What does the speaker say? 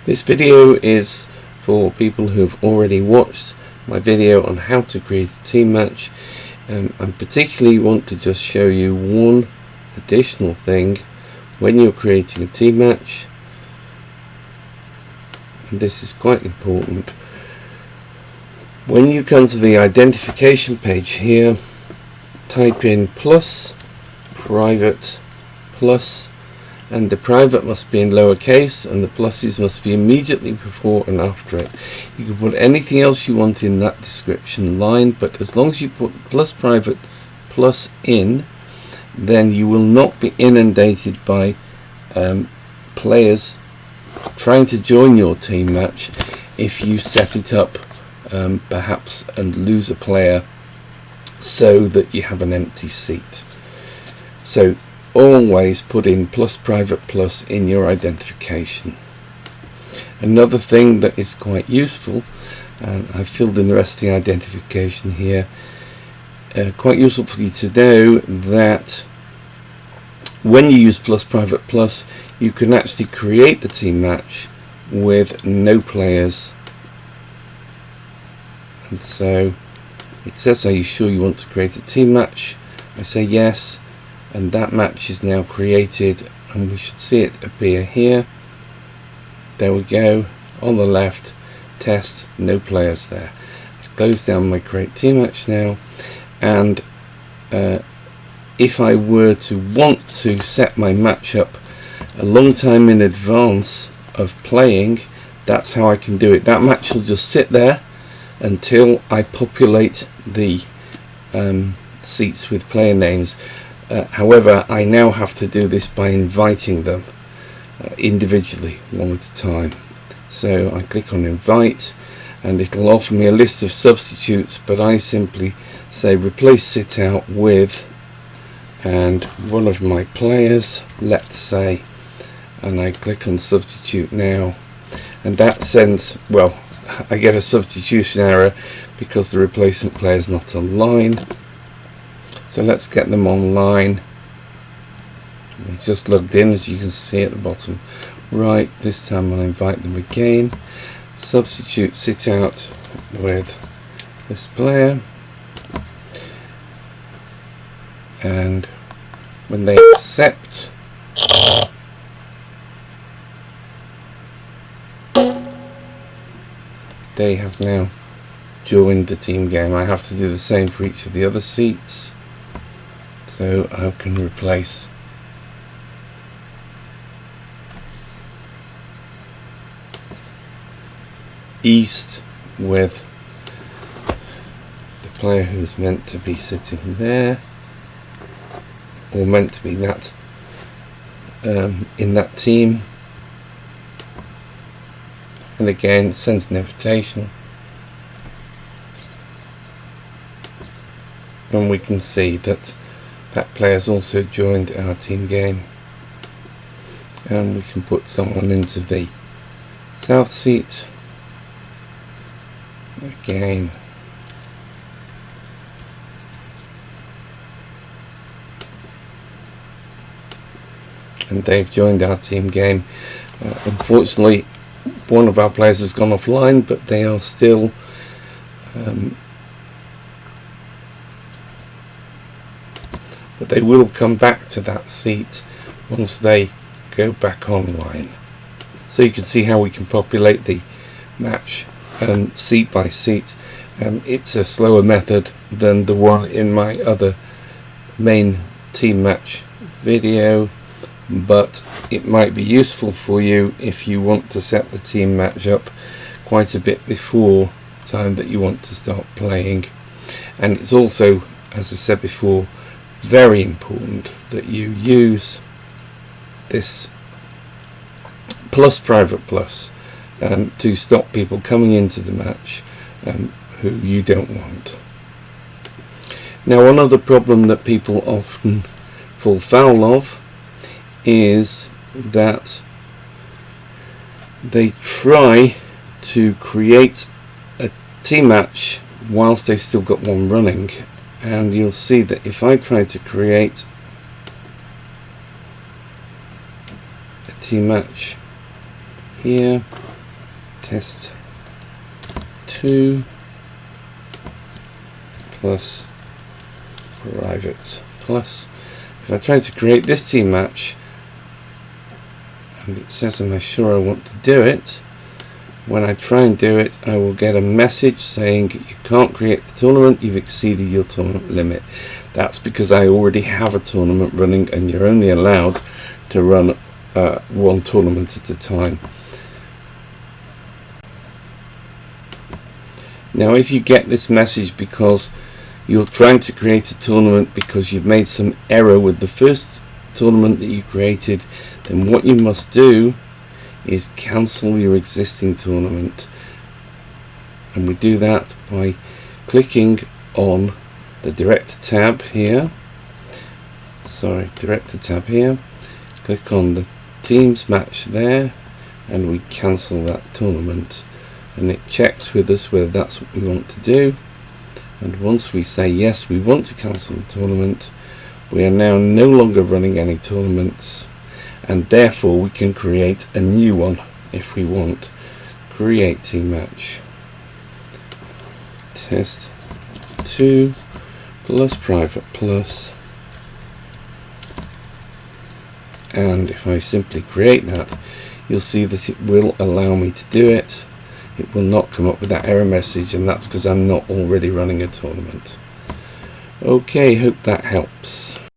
This video is for people who have already watched my video on how to create a team match. I particularly want to just show you one additional thing when you're creating a team match, and this is quite important. When you come to the identification page here, type in plus private plus, and the private must be in lowercase and the pluses must be immediately before and after it. You can put anything else you want in that description line, but as long as you put plus private plus in, then you will not be inundated by players trying to join your team match if you set it up perhaps and lose a player so that you have an empty seat. So always put in plus private plus in your identification. Another thing that is quite useful, and I've filled in the rest of the identification here, quite useful for you to know that when you use plus private plus, you can actually create the team match with no players. And so it says, are you sure you want to create a team match? I say yes, and that match is now created, and we should see it appear here. There we go, on the left, test, no players there. Close down my create team match now, and if I were to want to set my match up a long time in advance of playing, that's how I can do it. That match will just sit there until I populate the seats with player names. However, I now have to do this by inviting them individually, one at a time. So I click on invite, and it'll offer me a list of substitutes, but I simply say replace sit out with, and one of my players, let's say, and I click on substitute now, and that sends, well, I get a substitution error because the replacement player is not online. So let's get them online. He's just logged in, as you can see at the bottom right. This time I'll invite them again. Substitute sit out with this player, and when they accept, they have now joined the team game. I have to do the same for each of the other seats. So I can replace East with the player who's meant to be sitting there, or meant to be that in that team. And again, it sends an invitation, and we can see that that player's also joined our team game. And we can put someone into the south seat again. And they've joined our team game. Unfortunately, one of our players has gone offline, but they are still but they will come back to that seat once they go back online. So you can see how we can populate the match seat by seat. It's a slower method than the one in my other main team match video, but it might be useful for you if you want to set the team match up quite a bit before the time that you want to start playing. And it's also, as I said before, very important that you use this plus private plus to stop people coming into the match who you don't want. Now, one other problem that people often fall foul of is that they try to create a team match whilst they've still got one running, and you'll see that if I try to create a team match here, test 2 plus private plus. If I try to create this team match and it says am I sure I want to do it, when I try and do it I will get a message saying you can't create the tournament, you've exceeded your tournament limit. That's because I already have a tournament running and you're only allowed to run one tournament at a time. Now if you get this message because you're trying to create a tournament because you've made some error with the first tournament that you created, then what you must do is cancel your existing tournament, and we do that by clicking on the Director tab here. Director tab here. Click on the Teams match there, and we cancel that tournament, and it checks with us whether that's what we want to do. And once we say yes, we want to cancel the tournament, we are now no longer running any tournaments, and therefore we can create a new one if we want. Create team match. Test 2 plus private plus. And if I simply create that, you'll see that it will allow me to do it. It will not come up with that error message, and that's because I'm not already running a tournament. Okay, hope that helps.